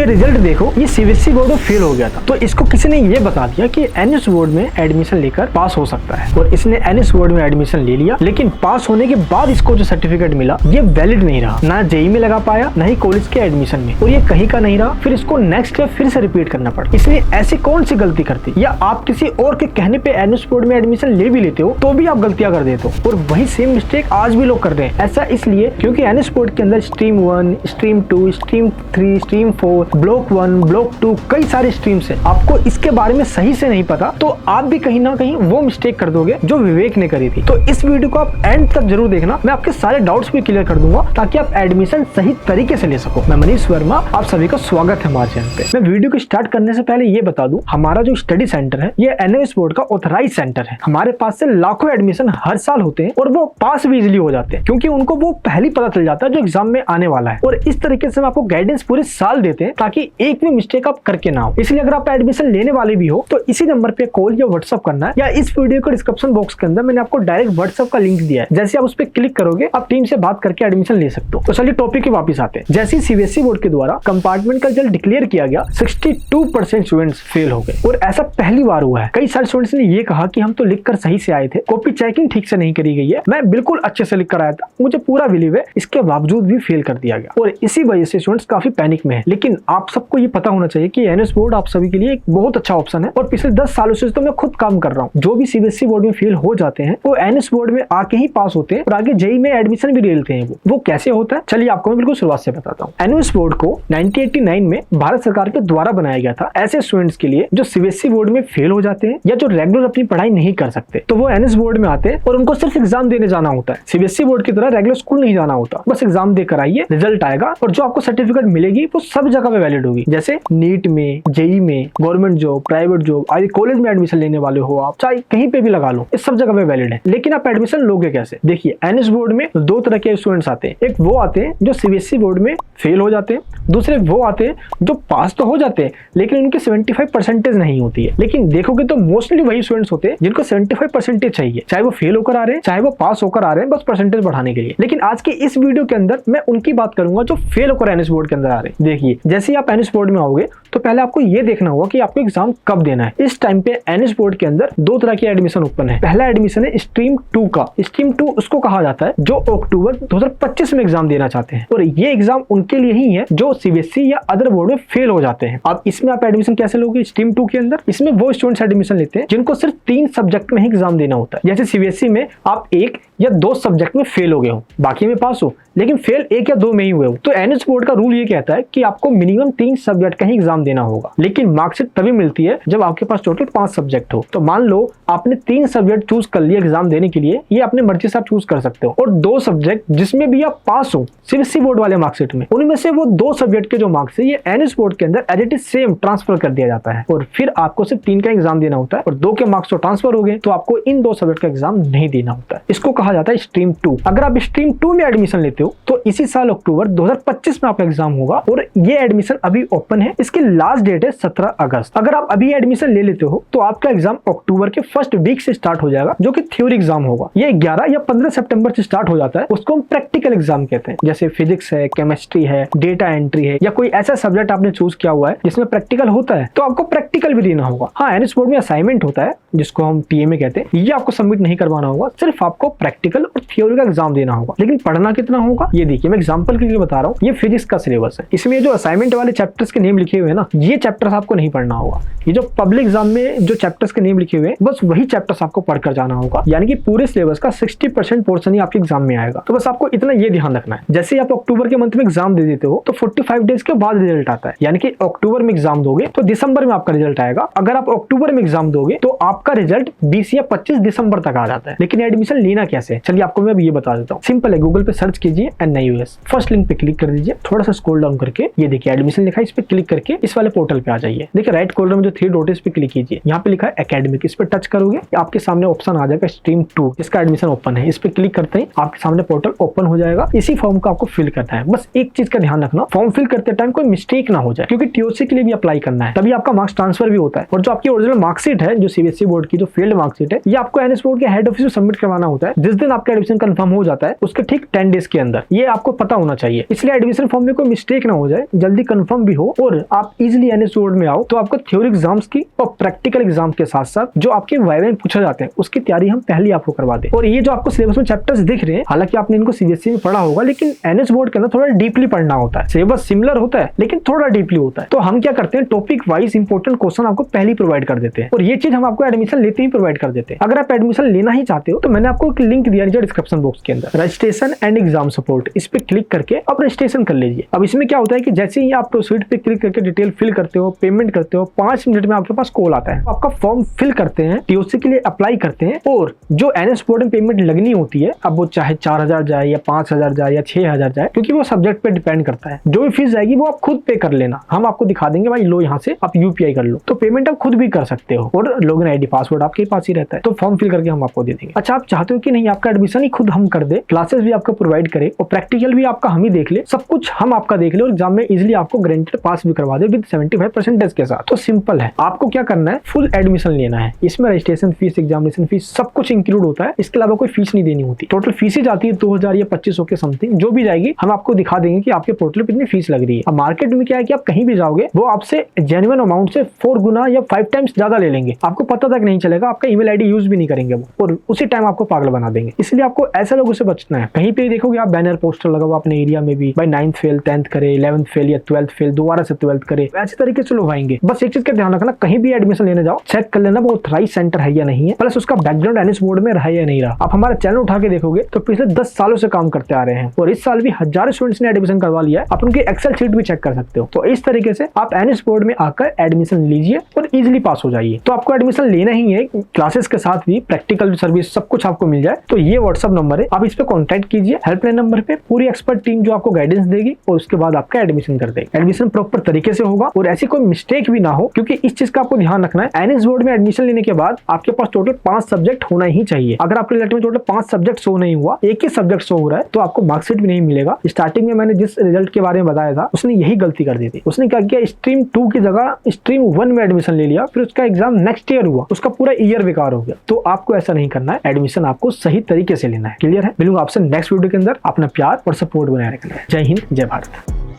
ये रिजल्ट देखो, ये सीबीएसई बोर्ड में फेल हो गया था, तो इसको किसी ने ये बता दिया कि एनएस बोर्ड में एडमिशन लेकर पास हो सकता है, और इसने एनएस बोर्ड में एडमिशन ले लिया। लेकिन पास होने के बाद इसको जो सर्टिफिकेट मिला ये वैलिड नहीं रहा, ना जेईई में लगा पाया, ना ही कॉलेज के एडमिशन में, और ये कहीं का नहीं रहा। फिर इसको नेक्स्ट ईयर फिर से रिपीट करना पड़ा। इसलिए ऐसी कौन सी गलती करती, या आप किसी और के कहने पे एनएस बोर्ड में एडमिशन ले भी लेते हो तो भी आप गलतियां कर देते हो, और वही सेम मिस्टेक आज भी लोग कर रहे हैं। ऐसा इसलिए क्योंकि एनएस बोर्ड के अंदर stream 1, stream 2, stream 3, stream 4, block 1, block 2 कई सारे स्ट्रीम्स है। आपको इसके बारे में सही से नहीं पता तो आप भी कहीं ना कहीं वो मिस्टेक कर दोगे जो विवेक ने करी थी। तो इस वीडियो को आप एंड तक जरूर देखना, मैं आपके सारे डाउट्स भी क्लियर कर दूंगा ताकि आप एडमिशन सही तरीके से ले सको। मैं मनीष वर्मा, आप सभी का स्वागत है हमारे चैनल पे। मैं वीडियो को स्टार्ट करने से पहले ये बता दूं, हमारा जो स्टडी सेंटर है ये एनएस बोर्ड का ऑथराइज सेंटर है। हमारे पास से लाखों एडमिशन हर साल होते हैं, और वो पास भी इजिली हो जाते हैं क्योंकि उनको वो पहले पता चल जाता है जो एग्जाम में आने वाला है। और इस तरीके से हम आपको गाइडेंस पूरे साल देते हैं ताकि एक भी मिस्टेक आप करके ना हो। इसलिए अगर आप एडमिशन लेने वाले भी हो तो इसी नंबर पे कॉल या व्हाट्सअप करना है, या इस वीडियो के डिस्क्रिप्शन बॉक्स के अंदर मैंने आपको डायरेक्ट व्हाट्सअप का लिंक दिया है। जैसे आप उस पर क्लिक करोगे आप टीम से बात करके एडमिशन ले सकते हो। तो चलिए टॉपिक पे वापस आते हैं। जैसे ही सीबीएसई बोर्ड के द्वारा कंपार्टमेंट का रिजल्ट डिक्लेयर किया गया, 62% स्टूडेंट्स फेल हो गए, और ऐसा पहली बार हुआ है। कई सारे स्टूडेंट्स ने ये कहा कि हम तो लिखकर सही से आए थे, कॉपी चेकिंग ठीक से नहीं करी गई है, मैं बिल्कुल अच्छे से लिख कर आया था, मुझे पूरा बिलीव है, इसके बावजूद भी फेल कर दिया गया। और इसी वजह से स्टूडेंट्स काफी पैनिक में है। लेकिन आप सबको ये पता होना चाहिए कि एनएस बोर्ड आप सभी के लिए एक बहुत अच्छा ऑप्शन है, और पिछले 10 सालों से तो मैं खुद काम कर रहा हूँ। जो भी सीबीएसई बोर्ड में फेल हो जाते हैं वो एनएस बोर्ड में आके ही पास होते हैं, और आगे जेईई में एडमिशन भी ले लेते हैं। वो कैसे होता है चलिए आपको मैं बिल्कुल शुरुआत से बताता हूँ। एनएस बोर्ड को 1989 में भारत सरकार के द्वारा बनाया गया था ऐसे स्टूडेंट्स के लिए जो सीबीएसई बोर्ड में फेल हो जाते हैं या जो रेगुलर अपनी पढ़ाई नहीं कर सकते, तो वो एनएस बोर्ड में आते हैं और उनको सिर्फ एग्जाम देने जाना होता है। सीबीएसई बोर्ड की तरह रेगुलर स्कूल नहीं जाना होता, बस एग्जाम देकर आइए, रिजल्ट आएगा, और जो आपको सर्टिफिकेट मिलेगी वो सब जगह पे वैलिड होगी। जैसे नीट में, जेईई में, गवर्नमेंट जॉब, प्राइवेट जॉब, आदि कॉलेज में एडमिशन लेने वाले हो आप, चाहे कहीं पे भी लगा लो, इस सब जगह पे वैलिड है। लेकिन आप एडमिशन लोगे कैसे? देखिए एनएस बोर्ड में दो तरह के स्टूडेंट्स आते हैं। एक वो आते हैं जो सीबीएसई बोर्ड में फेल हो जाते हैं, दूसरे वो आते हैं जो पास तो हो जाते हैं लेकिन उनकी 75% नहीं होती है। लेकिन देखोगे तो मोस्टली वही स्टूडेंट्स होते हैं जिनको 75% चाहिए, चाहे वो फेल होकर आ रहे हैं चाहे वो पास होकर आ रहे हैं, बस परसेंटेज बढ़ाने के लिए। लेकिन आज के इस वीडियो के अंदर मैं उनकी बात करूंगा जो फेल होकर एनएस बोर्ड के अंदर आ रहे हैं। देखिए जैसे ही आप एनएस बोर्ड में आओगे तो पहले आपको ये देखना होगा कि आपको एग्जाम कब देना है। इस टाइम पे एनएस बोर्ड के अंदर दो तरह की एडमिशन ओपन है। पहला एडमिशन है स्ट्रीम 2 का। स्ट्रीम 2 उसको कहा जाता है जो अक्टूबर 2025 में एग्जाम देना चाहते हैं, और ये एग्जाम उनके लिए ही है जो सीबीएसई या अदर बोर्ड में फेल हो जाते हैं। अब इसमें आप एडमिशन कैसे लोगे? स्ट्रीम 2 के अंदर इसमें वो स्टूडेंट्स एडमिशन लेते हैं जिनको सिर्फ 3 सब्जेक्ट में ही एग्जाम देना होता है। जैसे सीबीएसई में आप 1 या 2 सब्जेक्ट में फेल हो गए हो, बाकी में पास हो, लेकिन फेल 1 या 2 में ही हुए हो, तो एनएस बोर्ड का रूल ये कहता है कि आपको मिनिमम 3 सब्जेक्ट का ही एग्जाम देना होगा। लेकिन मार्कशीट तभी मिलती है जब आपके पास टोटल 5 सब्जेक्ट हो। तो मान लो आपने 3 सब्जेक्ट चूज कर लिया एग्जाम देने के लिए, ये अपने मर्जी से आप चूज कर सकते हो, और 2 सब्जेक्ट जिसमें भी आप पास हो सीबीएसई बोर्ड वाले मार्कशीट में, उनमें से वो 2 सब्जेक्ट के जो मार्क्स है ये एनएस बोर्ड के अंदर as it is same transfer कर दिया जाता है, और फिर आपको सिर्फ 3 का एग्जाम देना होता है, और 2 के मार्क्स तो ट्रांसफर हो गए तो आपको इन 2 सब्जेक्ट का एग्जाम नहीं देना होता है। इसको कहा जाता है स्ट्रीम 2। अगर आप स्ट्रीम 2 में एडमिशन लेते हो तो इसी साल अक्टूबर 2025 में आपका एग्जाम होगा, और ये एडमिशन अभी ओपन है। इसकी लास्ट डेट है 17 अगस्त। अगर आप अभी एडमिशन ले लेते हो तो आपका एग्जाम अक्टूबर के फर्स्ट वीक से स्टार्ट हो जाएगा, जो कि थ्योरी एग्जाम होगा। ये 11 या 15 सितंबर से स्टार्ट हो जाता है, उसको हम प्रैक्टिकल एग्जाम कहते हैं। जैसे फिजिक्स है, केमिस्ट्री है, डेटा एंट्री है, या कोई ऐसा सब्जेक्ट आपने चूज किया हुआ है जिसमें प्रैक्टिकल होता है तो आपको प्रैक्टिकल भी देना होगा। हाँ, एनएस बोर्ड में असाइनमेंट होता है जिसको हम टीएमए कहते हैं, ये आपको सबमिट नहीं करवाना होगा, सिर्फ आपको प्रैक्टिकल और थ्योरी का एग्जाम देना होगा। लेकिन पढ़ना कितना होगा ये देखिए, मैं एग्जांपल के लिए बता रहा हूँ। ये फिजिक्स का सिलेबस है, इसमें जो असाइनमेंट वाले चैप्टर्स के नेम लिखे हुए हैं ना, ये चैप्टर्स आपको नहीं पढ़ना होगा। ये जो पब्लिक एग्जाम में जो चैप्टर्स के नेम लिखे हुए हैं बस वही चैप्टर्स आपको पढ़कर जाना होगा, यानी कि पूरे सिलेबस का 60% पोर्शन ही आपके एग्जाम में आएगा। तो बस आपको इतना ये ध्यान रखना है। जैसे आप अक्टूबर के मंथ में एग्जाम दे देते हो तो 45 डेज के बाद रिजल्ट आता है, यानी कि अक्टूबर में एग्जाम दोगे तो दिसंबर में आपका रिजल्ट आएगा। अगर आप अक्टूबर में एग्जाम दोगे तो आपका रिजल्ट 20 या 25 दिसंबर तक आ जाता है। लेकिन एडमिशन लेना कैसे, चलिए आपको मैं ये बता देता हूँ। सिंपल है, गूगल पे सर्च कीजिए NIUS, फर्स्ट लिंक पे क्लिक कर दीजिए, थोड़ा सा स्क्रॉल डाउन करके ये देखिए एडमिशन लिखा है, इस पे क्लिक करके इस वाले पोर्टल पे आ जाइए। देखिए राइट कॉर्नर में जो 3 डॉट इस पे क्लिक कीजिए, यहाँ पे लिखा है एकेडमिक, इस पे टच करोगे आपके सामने ऑप्शन आ जाएगा स्ट्रीम 2, इसका एडमिशन ओपन है। इस पे क्लिक करते ही आपके सामने पोर्टल ओपन हो जाएगा। इसी फॉर्म को आपको फिल करना है। बस एक चीज का ध्यान रखना, फॉर्म फिल करते टाइम कोई मिस्टेक ना हो जाए, क्योंकि टीओसी के लिए भी अप्लाई करना है, तभी आपका मार्क्स ट्रांसफर भी होता है। और जो आपकी ओरिजिनल मार्कशीट है, जो सीबीएसई बोर्ड की जो फील्ड मार्कशीट है, ये आपको एनएस बोर्ड के हेड ऑफिस में सबमिट करवाना होता है। जिस दिन आपका एडमिशन कंफर्म हो जाता है उसके ठीक 10 डेज के अंदर, ये आपको पता होना चाहिए। इसलिए एडमिशन फॉर्म में कोई मिस्टेक ना हो जाए, जल्दी कंफर्म भी हो और आप इजिली एनएस बोर्ड में आओ। तो आपको थ्योरी एग्जाम्स की और प्रैक्टिकल एग्जाम के साथ साथ जो आपके वाइवा में पूछा जाते हैं उसकी तैयारी हम पहले आपको करवा दें। और ये जो आपको सिलेबस में चैप्टर्स दिख रहे हैं, हालांकि आपने इनको सीबीएसई में पढ़ा होगा, लेकिन एनएस बोर्ड के अंदर थोड़ा डीपली पढ़ना होता है। सिलेबस सिमिलर होता है लेकिन थोड़ा डीपली होता है। तो हम क्या करते हैं, टॉपिक वाइज इंपॉर्टेंट क्वेश्चन आपको पहले प्रोवाइड कर देते हैं, और ये चीज हम आपको एडमिशन लेते ही प्रोवाइड कर देते हैं। अगर आप एडमिशन लेना ही चाहते हो तो मैंने आपको एक लिंक दिया है डिस्क्रिप्शन बॉक्स के अंदर, रजिस्ट्रेशन एंड एग्जाम सपोर्ट, इस पे क्लिक करके आप रजिस्ट्रेशन कर लीजिए। अब इसमें क्या होता है कि जैसे ही आप प्रोसीड पे क्लिक करके डिटेल फिल करते हो, पेमेंट करते हो, 5 मिनट में आपके पास कॉल आता है। आपका फॉर्म फिल करते हैं, टीओसी के लिए अप्लाई करते हैं, और जो एनएस बोर्ड में पेमेंट लगनी होती है, अब वो चाहे 4000 जाए या 5000 जाए या 6000 जाए, क्योंकि वो सब्जेक्ट पे डिपेंड करता है। जो भी फीस जाएगी वो आप खुद पे कर लेना, हम आपको दिखा देंगे भाई लो यहाँ से आप यूपीआई कर लो, तो पेमेंट आप खुद भी कर सकते हो, और लॉगिन आईडी पासवर्ड आपके पास ही रहता है। तो फॉर्म फिल करके हम आपको दे देंगे। अच्छा, आप चाहते हो कि नहीं आपका एडमिशन ही खुद हम कर दे, क्लासेस भी आपको प्रोवाइड करे और प्रैक्टिकल भी आपका हम ही देख ले, सब कुछ हम आपका देख ले और एग्जाम में इजीली आपको गारंटेड पास भी करवा दे विद 75% के साथ। तो सिंपल है, आपको क्या करना है, फुल एडमिशन लेना है। इसमें रजिस्ट्रेशन फीस, एग्जामिनेशन फीस सब कुछ इंक्लूड होता है, इसके अलावा कोई फीस नहीं देनी होती। टोटल फीस ही जाती है 2000 या 2500 के समथिंग, जो भी जाएगी हम आपको दिखा देंगे कि आपके पोर्टल पे कितनी फीस लग रही है। अब मार्केट में क्या है कि आप कहीं भी जाओगे वो आपसे जेन्युइन अमाउंट से 4 गुना या 5 टाइम्स ज्यादा ले लेंगे, आपको पता तक नहीं चलेगा, आपका ईमेल आईडी यूज भी नहीं करेंगे वो, और उसी टाइम आपको पागल बना देंगे। इसलिए आपको ऐसे लोगों से बचना है। कहीं पे देखोगे आप बैनर पोस्टर लगा हुआ अपने एरिया में भी, भाई 9th फेल 10th करे, 11th फेल या 12th फेल, दोबारा से 12th करे, ऐसे तरीके से लोग आएंगे। बस एक चीज का ध्यान रखना, कहीं भी एडमिशन लेने जाओ चेक कर लेना वो ऑथराइज सेंटर है या नहीं है, प्लस उसका बैकग्राउंड एनएस बोर्ड में रहा या नहीं रहा। आप हमारा चैनल उठा के देखोगे तो पिछले 10 सालों से काम करते आ रहे हैं, और इस साल भी हजारों स्टूडेंट्स ने एडमिशन करवा लिया है। आप उनकी एक्सेल शीट भी चेक कर सकते हो। तो इस तरीके से आप एनएस बोर्ड में आकर एडमिशन लीजिए और इजिली पास हो जाइए। तो आपको एडमिशन लेना ही है, क्लासेस के साथ भी प्रैक्टिकल सर्विस सब कुछ आपको मिल जाए। तो ये व्हाट्सएप नंबर है, आप इस पे कॉन्टैक्ट कीजिए, हेल्पलाइन नंबर पे पूरी एक्सपर्ट टीम जो आपको गाइडेंस देगी और उसके बाद आपका एडमिशन कर देगी। एडमिशन प्रॉपर तरीके से होगा और ऐसी कोई मिस्टेक भी ना हो, क्योंकि इस चीज का आपको ध्यान रखना है। एनएस बोर्ड में एडमिशन लेने के बाद आपके पास टोटल 5 सब्जेक्ट होना ही चाहिए। अगर आपके रिजल्ट में टोटल 5 सब्जेक्ट शो नहीं हुआ, एक ही सब्जेक्ट शो हो रहा है, तो आपको मार्कशीट भी नहीं मिलेगा। स्टार्टिंग में मैंने जिस रिजल्ट के बारे में बताया था उसने यही गलती कर दी थी। उसने क्या किया, स्ट्रीम 2 की जगह स्ट्रीम 1 में एडमिशन ले लिया, फिर उसका एग्जाम नेक्स्ट ईयर हुआ, उसका पूरा ईयर बेकार हो गया। तो आपको ऐसा नहीं करना है, एडमिशन आपको सही तरीके से लेना है। क्लियर है? मिलूंगा आपसे नेक्स्ट वीडियो के अंदर। अपना प्यार और सपोर्ट बनाए रखना है। जय हिंद, जय भारत।